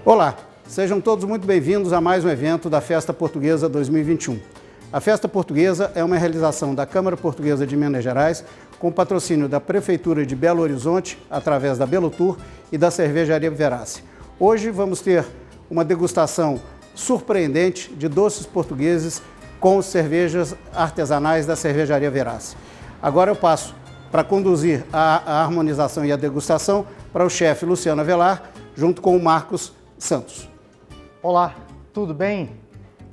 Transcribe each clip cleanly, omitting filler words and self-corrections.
Olá, sejam todos muito bem-vindos a mais um evento da Festa Portuguesa 2021. A Festa Portuguesa é uma realização da Câmara Portuguesa de Minas Gerais, com patrocínio da Prefeitura de Belo Horizonte, através da Belo Tour e da Cervejaria Verace. Hoje vamos ter uma degustação surpreendente de doces portugueses com cervejas artesanais da Cervejaria Verace. Agora eu passo para conduzir a harmonização e a degustação para o chefe Luciano Avelar, junto com o Marcos Santos. Olá, tudo bem?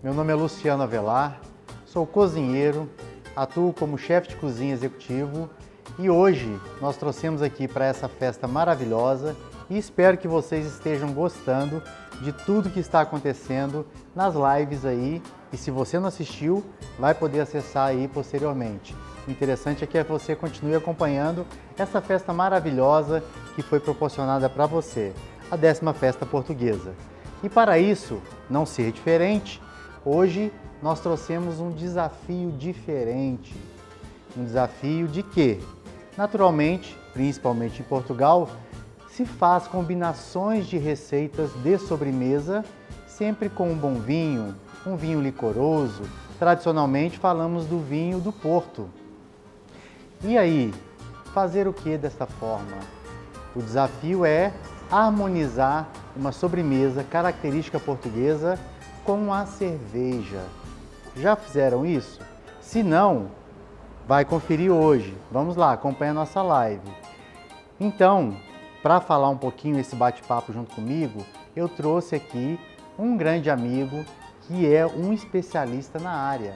Meu nome é Luciano Avelar, sou cozinheiro, atuo como chefe de cozinha executivo e hoje nós trouxemos aqui para essa festa maravilhosa e espero que vocês estejam gostando de tudo que está acontecendo nas lives aí, e se você não assistiu, vai poder acessar aí posteriormente. O interessante é que você continue acompanhando essa festa maravilhosa que foi proporcionada para você, a 10ª Festa Portuguesa. E para isso não ser diferente, hoje nós trouxemos um desafio diferente. Um desafio de quê? Naturalmente, principalmente em Portugal, se faz combinações de receitas de sobremesa, sempre com um bom vinho, um vinho licoroso. Tradicionalmente falamos do vinho do Porto. E aí, fazer o que desta forma? O desafio é harmonizar uma sobremesa característica portuguesa com a cerveja. Já fizeram isso? Se não, vai conferir hoje. Vamos lá, acompanha a nossa live. Então, para falar um pouquinho esse bate-papo junto comigo, eu trouxe aqui um grande amigo que é um especialista na área,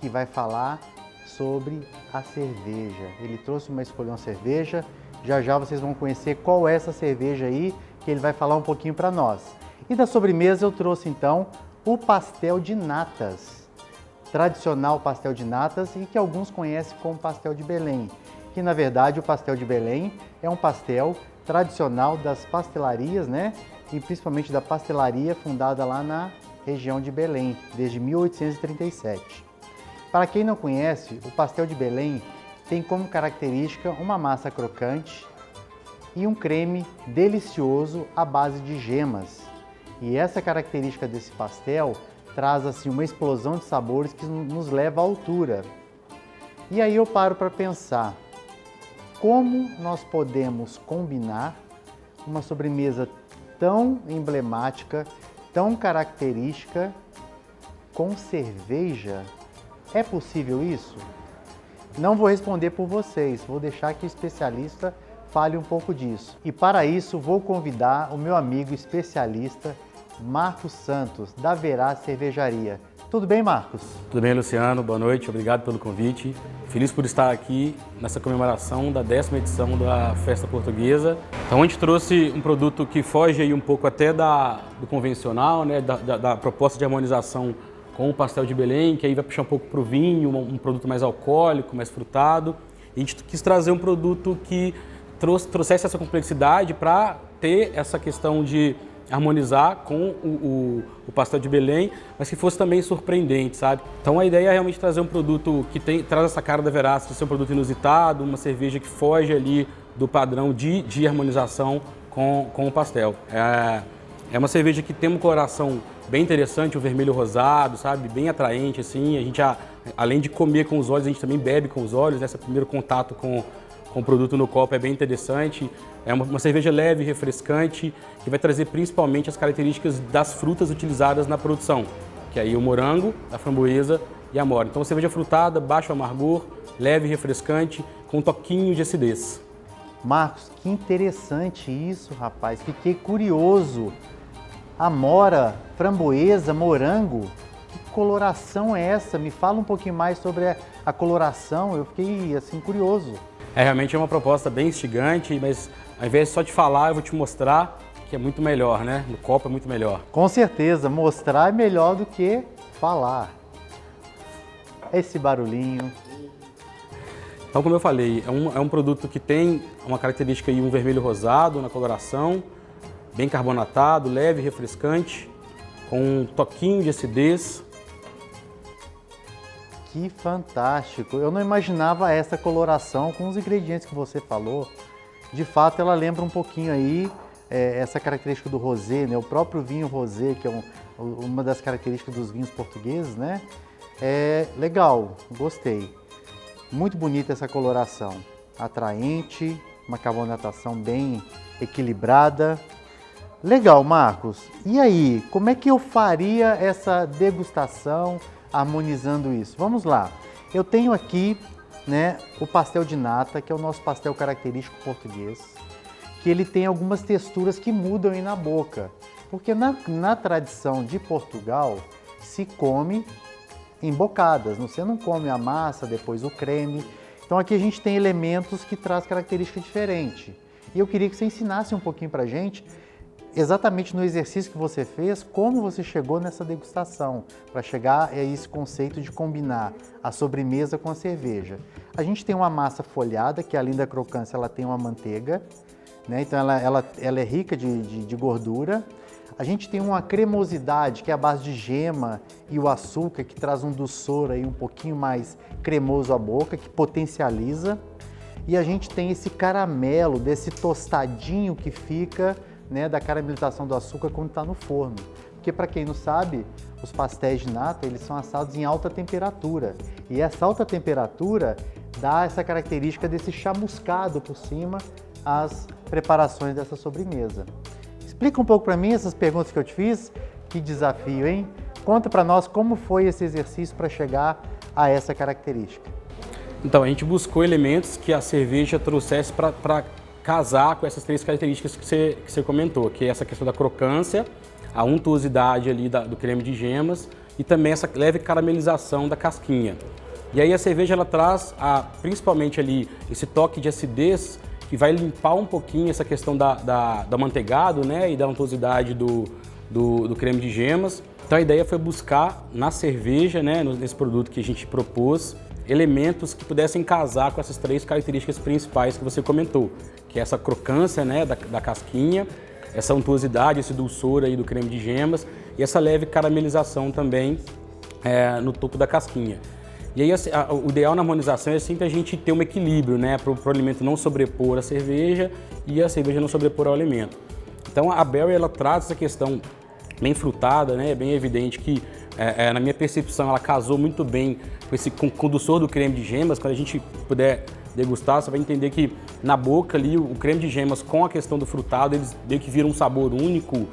que vai falar sobre a cerveja. Ele trouxe uma Escolhão Cerveja, já vocês vão conhecer qual é essa cerveja aí, que ele vai falar um pouquinho para nós. E da sobremesa eu trouxe então o pastel de natas, tradicional pastel de natas e que alguns conhecem como pastel de Belém, que na verdade o pastel de Belém é um pastel tradicional das pastelarias, né? E principalmente da pastelaria fundada lá na região de Belém, desde 1837. Para quem não conhece, o pastel de Belém tem como característica uma massa crocante e um creme delicioso à base de gemas. E essa característica desse pastel traz assim uma explosão de sabores que nos leva à altura. E aí eu paro para pensar, como nós podemos combinar uma sobremesa tão emblemática, tão característica com cerveja? É possível isso? Não vou responder por vocês, vou deixar que o especialista fale um pouco disso. E para isso vou convidar o meu amigo especialista, Marcos Santos, da Verace Cervejaria. Tudo bem, Marcos? Tudo bem, Luciano. Boa noite, obrigado pelo convite. Feliz por estar aqui nessa comemoração da 10ª edição da Festa Portuguesa. Então a gente trouxe um produto que foge aí um pouco até do convencional, né? da proposta de harmonização com o pastel de Belém, que aí vai puxar um pouco para o vinho, um produto mais alcoólico, mais frutado. E a gente quis trazer um produto que trouxesse essa complexidade para ter essa questão de harmonizar com o pastel de Belém, mas que fosse também surpreendente, sabe? Então a ideia é realmente trazer um produto que traz essa cara da Verace, de ser um produto inusitado, uma cerveja que foge ali do padrão de harmonização com o pastel. É uma cerveja que tem uma coloração bem interessante, o vermelho rosado, sabe? Bem atraente, assim. A gente, além de comer com os olhos, a gente também bebe com os olhos. Esse primeiro contato com o produto no copo é bem interessante. É uma cerveja leve, refrescante, que vai trazer principalmente as características das frutas utilizadas na produção, que é aí o morango, a framboesa e a amora. Então, uma cerveja frutada, baixo amargor, leve, refrescante, com um toquinho de acidez. Marcos, que interessante isso, rapaz. Fiquei curioso. Amora, framboesa, morango, que coloração é essa? Me fala um pouquinho mais sobre a coloração, eu fiquei assim curioso. Realmente é uma proposta bem instigante, mas ao invés de só te falar, eu vou te mostrar que é muito melhor, né? No copo é muito melhor. Com certeza, mostrar é melhor do que falar. Esse barulhinho. Então, como eu falei, é um produto que tem uma característica aí, um vermelho rosado na coloração, bem carbonatado, leve, refrescante, com um toquinho de acidez. Que fantástico! Eu não imaginava essa coloração com os ingredientes que você falou. De fato, ela lembra um pouquinho aí essa característica do rosé, né? O próprio vinho rosé, que é uma das características dos vinhos portugueses, né? É legal, gostei. Muito bonita essa coloração, atraente, uma carbonatação bem equilibrada. Legal, Marcos. E aí, como é que eu faria essa degustação harmonizando isso? Vamos lá. Eu tenho aqui, né, o pastel de nata, que é o nosso pastel característico português, que ele tem algumas texturas que mudam aí na boca. Porque na tradição de Portugal, se come em bocadas, você não come a massa, depois o creme. Então aqui a gente tem elementos que trazem característica diferente. E eu queria que você ensinasse um pouquinho pra gente, exatamente no exercício que você fez, como você chegou nessa degustação, para chegar a esse conceito de combinar a sobremesa com a cerveja. A gente tem uma massa folhada, que além da crocância, ela tem uma manteiga, né? Então ela é rica de gordura. A gente tem uma cremosidade, que é a base de gema e o açúcar, que traz um doçor aí um pouquinho mais cremoso à boca, que potencializa. E a gente tem esse caramelo, desse tostadinho que fica, né, da caramelização do açúcar quando está no forno. Porque, para quem não sabe, os pastéis de nata, eles são assados em alta temperatura. E essa alta temperatura dá essa característica desse chamuscado por cima às preparações dessa sobremesa. Explica um pouco para mim essas perguntas que eu te fiz. Que desafio, hein? Conta para nós como foi esse exercício para chegar a essa característica. Então, a gente buscou elementos que a cerveja trouxesse para casar com essas três características que você comentou, que é essa questão da crocância, a untuosidade ali do creme de gemas e também essa leve caramelização da casquinha. E aí a cerveja ela traz principalmente ali esse toque de acidez que vai limpar um pouquinho essa questão da amanteigado, né, e da untuosidade do creme de gemas. Então a ideia foi buscar na cerveja, né, nesse produto que a gente propôs, elementos que pudessem casar com essas três características principais que você comentou, que é essa crocância, né, da casquinha, essa untuosidade, esse dulçor aí do creme de gemas e essa leve caramelização também no topo da casquinha. E aí o ideal na harmonização é sempre a gente ter um equilíbrio, né, para o alimento não sobrepor a cerveja e a cerveja não sobrepor ao alimento. Então a Berry ela traz essa questão bem frutada, né, bem evidente que na minha percepção ela casou muito bem com o doçor do creme de gemas. Quando a gente puder degustar, você vai entender que na boca ali o creme de gemas com a questão do frutado, eles meio que viram um sabor único,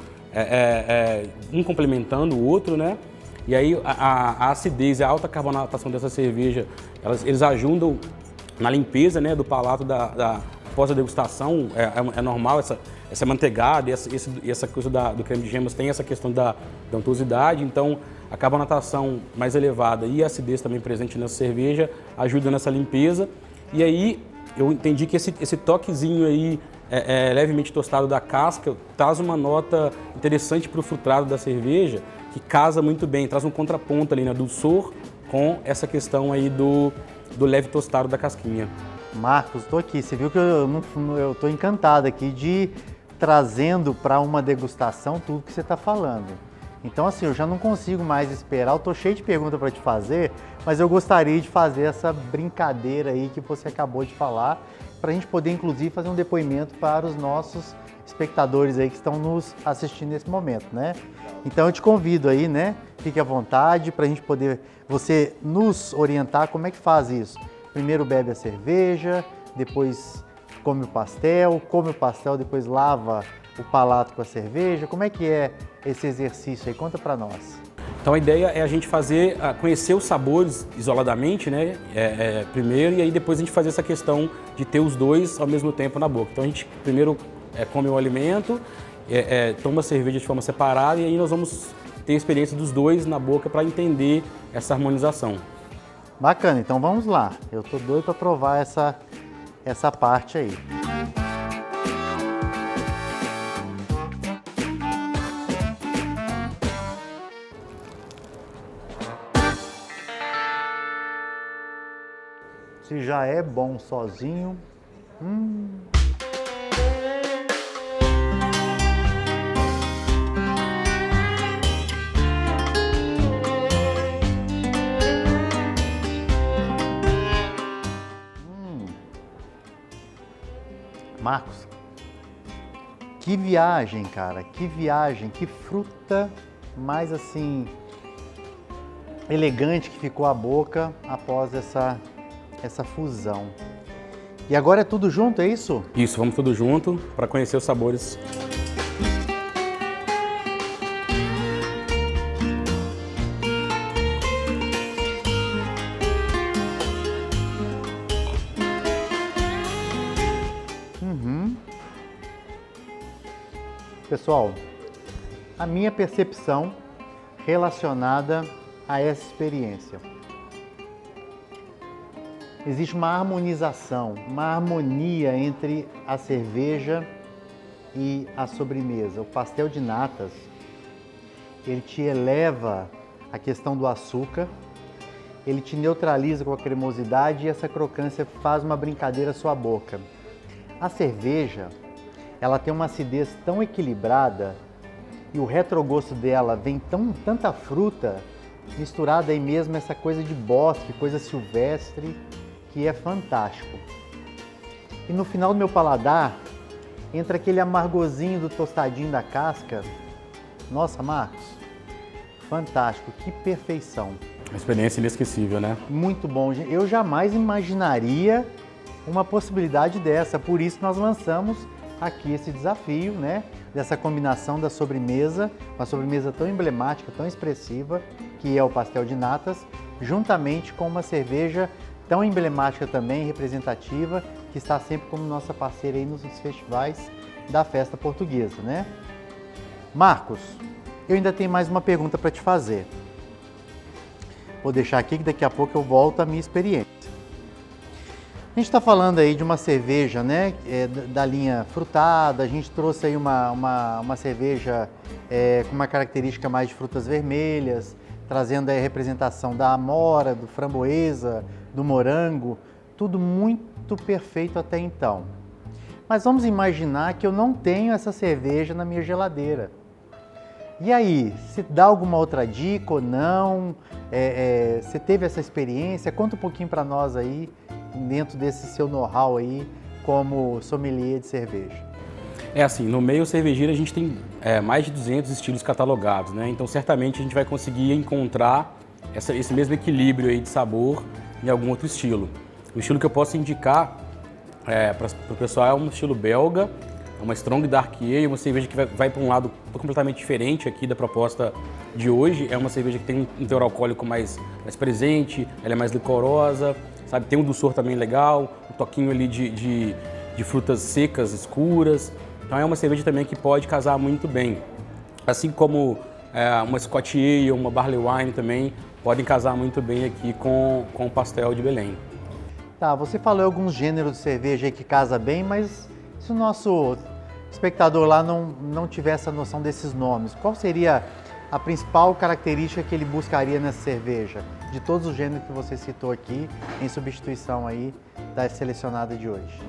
um complementando o outro, né? E aí a acidez e a alta carbonatação dessa cerveja, eles ajudam na limpeza, né, do palato após a degustação. É normal essa manteigada e essa coisa do creme de gemas tem essa questão da untuosidade, então a carbonatação mais elevada e a acidez também presente nessa cerveja ajuda nessa limpeza. E aí eu entendi que esse toquezinho aí levemente tostado da casca traz uma nota interessante para o frustrado da cerveja, que casa muito bem, traz um contraponto ali, né, do dulçor com essa questão aí do leve tostado da casquinha. Marcos, estou aqui. Você viu que eu estou encantado aqui de trazendo para uma degustação tudo que você está falando. Então, assim, eu já não consigo mais esperar. Eu estou cheio de perguntas para te fazer, mas eu gostaria de fazer essa brincadeira aí que você acabou de falar, para a gente poder, inclusive, fazer um depoimento para os nossos espectadores aí que estão nos assistindo nesse momento, né? Então, eu te convido aí, né? Fique à vontade para a gente poder, você nos orientar como é que faz isso. Primeiro bebe a cerveja, depois come o pastel, depois lava o palato com a cerveja. Como é que é esse exercício aí? Conta para nós. Então a ideia é a gente conhecer os sabores isoladamente, né, primeiro, e aí depois a gente fazer essa questão de ter os dois ao mesmo tempo na boca. Então a gente primeiro come o alimento, toma a cerveja de forma separada e aí nós vamos ter a experiência dos dois na boca para entender essa harmonização. Bacana, então vamos lá. Eu tô doido para provar essa parte aí. Se já é bom sozinho, Marcos, Que viagem, cara, que viagem, que fruta mais assim elegante que ficou a boca após essa fusão. E agora é tudo junto, é isso? Isso, vamos tudo junto para conhecer os sabores. Pessoal, a minha percepção relacionada a essa experiência. Existe uma harmonização, uma harmonia entre a cerveja e a sobremesa. O pastel de natas, ele te eleva a questão do açúcar, ele te neutraliza com a cremosidade e essa crocância faz uma brincadeira à sua boca. A cerveja, ela tem uma acidez tão equilibrada e o retrogosto dela vem tanta fruta misturada aí mesmo, essa coisa de bosque, coisa silvestre, que é fantástico. E no final do meu paladar, entra aquele amargozinho do tostadinho da casca. Nossa, Marcos, fantástico, que perfeição. Uma experiência inesquecível, né? Muito bom, gente. Eu jamais imaginaria uma possibilidade dessa, por isso nós lançamos aqui esse desafio, né? Dessa combinação da sobremesa, uma sobremesa tão emblemática, tão expressiva, que é o pastel de natas, juntamente com uma cerveja tão emblemática também, representativa, que está sempre como nossa parceira aí nos festivais da Festa Portuguesa, né? Marcos, eu ainda tenho mais uma pergunta para te fazer. Vou deixar aqui que daqui a pouco eu volto à minha experiência. A gente está falando aí de uma cerveja, né, da linha frutada, a gente trouxe aí uma cerveja com uma característica mais de frutas vermelhas, trazendo aí a representação da amora, do framboesa, do morango, tudo muito perfeito até então. Mas vamos imaginar que eu não tenho essa cerveja na minha geladeira. E aí, se dá alguma outra dica ou não? Você teve essa experiência? Conta um pouquinho para nós aí, dentro desse seu know-how aí, como sommelier de cerveja. É assim, no meio cervejeiro a gente tem mais de 200 estilos catalogados, né? Então certamente a gente vai conseguir encontrar esse mesmo equilíbrio aí de sabor em algum outro estilo. O estilo que eu posso indicar para o pessoal é um estilo belga, é uma Strong Dark Ale, uma cerveja que vai para um lado completamente diferente aqui da proposta de hoje. É uma cerveja que tem um teor alcoólico mais presente, ela é mais licorosa, sabe? Tem um dulçor também legal, um toquinho ali de frutas secas, escuras. Então é uma cerveja também que pode casar muito bem. Assim como uma Scotch Ale, uma Barley Wine também podem casar muito bem aqui com o pastel de Belém. Tá, você falou alguns gêneros de cerveja aí que casa bem, mas se o nosso espectador lá não tiver essa noção desses nomes, qual seria a principal característica que ele buscaria nessa cerveja, de todos os gêneros que você citou aqui, em substituição aí da selecionada de hoje?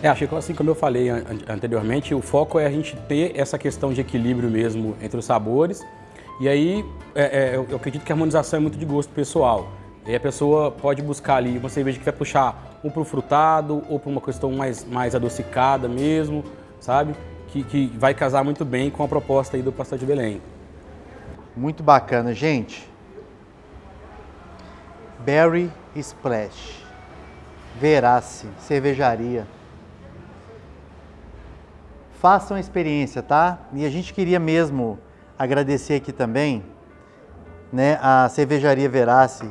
Acho que assim como eu falei anteriormente, o foco é a gente ter essa questão de equilíbrio mesmo entre os sabores. E aí, eu acredito que a harmonização é muito de gosto pessoal. E a pessoa pode buscar ali uma cerveja que vai puxar ou para o frutado, ou para uma questão mais adocicada mesmo, sabe? Que vai casar muito bem com a proposta aí do pastel de Belém. Muito bacana, gente. Berry Splash, Verace, cervejaria. Façam a experiência, tá? E a gente queria mesmo agradecer aqui também, né, a Cervejaria Verace,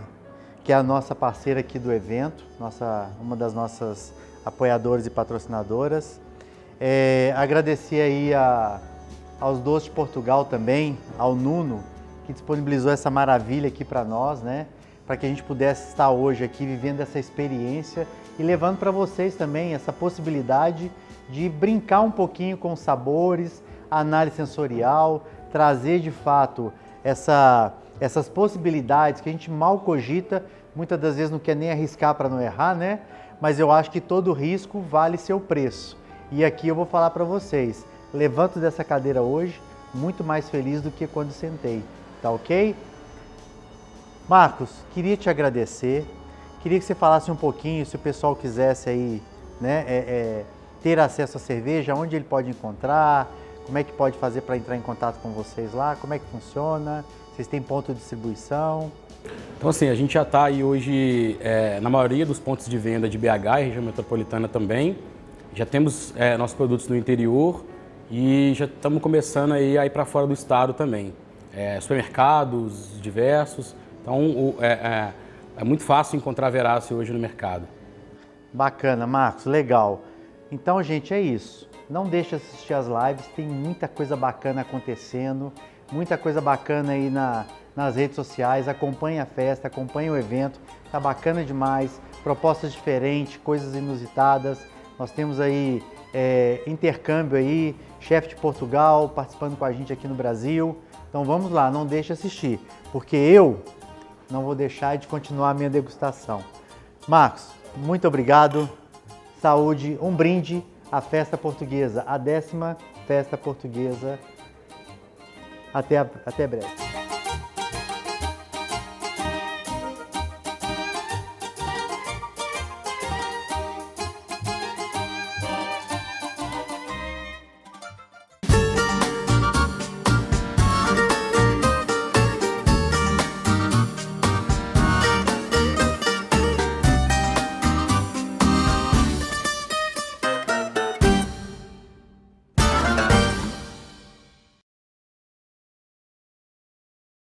que é a nossa parceira aqui do evento, uma das nossas apoiadoras e patrocinadoras. Agradecer aí aos Doces de Portugal também, ao Nuno, que disponibilizou essa maravilha aqui para nós, né? Para que a gente pudesse estar hoje aqui vivendo essa experiência e levando para vocês também essa possibilidade de brincar um pouquinho com os sabores, a análise sensorial, trazer de fato essas possibilidades que a gente mal cogita, muitas das vezes não quer nem arriscar para não errar, né? Mas eu acho que todo risco vale seu preço. E aqui eu vou falar para vocês, levanto dessa cadeira hoje muito mais feliz do que quando sentei, tá ok? Marcos, queria te agradecer, queria que você falasse um pouquinho, se o pessoal quisesse aí, né, ter acesso à cerveja, onde ele pode encontrar, Como é que pode fazer para entrar em contato com vocês lá? Como é que funciona? Vocês têm ponto de distribuição? Então assim, a gente já está aí hoje na maioria dos pontos de venda de BH e região metropolitana também. Já temos nossos produtos no interior e já estamos começando aí a ir para fora do estado também. Supermercados diversos, então é muito fácil encontrar Verace hoje no mercado. Bacana, Marcos, legal. Então, gente, é isso. Não deixe de assistir as lives, tem muita coisa bacana acontecendo, muita coisa bacana aí nas redes sociais. Acompanhe a festa, acompanhe o evento, tá bacana demais, propostas diferentes, coisas inusitadas. Nós temos aí intercâmbio aí, chefe de Portugal participando com a gente aqui no Brasil. Então vamos lá, não deixe de assistir, porque eu não vou deixar de continuar a minha degustação. Marcos, muito obrigado, saúde, um brinde à Festa Portuguesa, a 10ª Festa Portuguesa. Até breve.